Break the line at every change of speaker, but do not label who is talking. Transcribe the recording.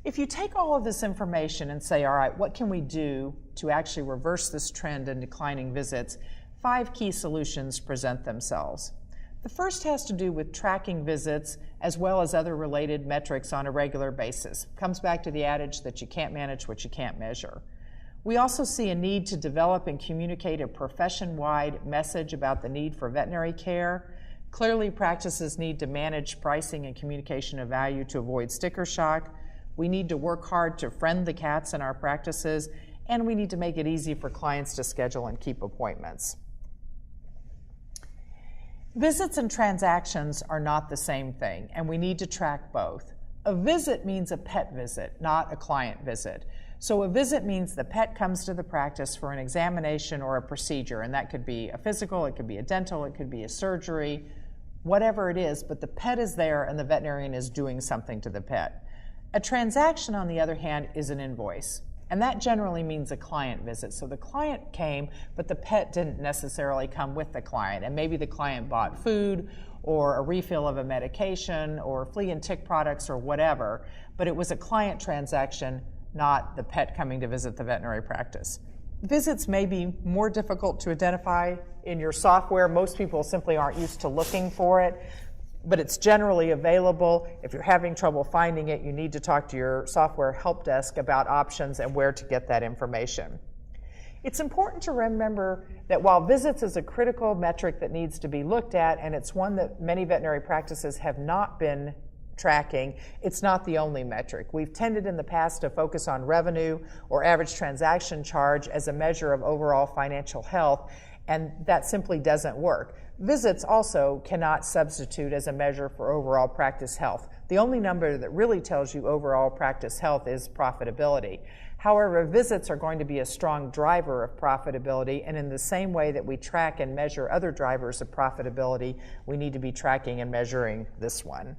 If you take all of this information and say, all right, what can we do to actually reverse this trend in declining visits, 5 key solutions present themselves. The first has to do with tracking visits as well as other related metrics on a regular basis. Comes back to the adage that you can't manage what you can't measure. We also see a need to develop and communicate a profession-wide message about the need for veterinary care. Clearly, practices need to manage pricing and communication of value to avoid sticker shock. We need to work hard to friend the cats in our practices, and we need to make it easy for clients to schedule and keep appointments. Visits and transactions are not the same thing, and we need to track both. A visit means a pet visit, not a client visit. So a visit means the pet comes to the practice for an examination or a procedure, and that could be a physical, it could be a dental, it could be a surgery, whatever it is, but the pet is there and the veterinarian is doing something to the pet. A transaction, on the other hand, is an invoice. And that generally means a client visit. So the client came, but the pet didn't necessarily come with the client. And maybe the client bought food or a refill of a medication or flea and tick products or whatever. But it was a client transaction, not the pet coming to visit the veterinary practice. Visits may be more difficult to identify in your software. Most people simply aren't used to looking for it, but it's generally available. If you're having trouble finding it, you need to talk to your software help desk about options and where to get that information. It's important to remember that while visits is a critical metric that needs to be looked at, and it's one that many veterinary practices have not been tracking, it's not the only metric. We've tended in the past to focus on revenue or average transaction charge as a measure of overall financial health, and that simply doesn't work. Visits also cannot substitute as a measure for overall practice health. The only number that really tells you overall practice health is profitability. However, visits are going to be a strong driver of profitability, and in the same way that we track and measure other drivers of profitability, we need to be tracking and measuring this one.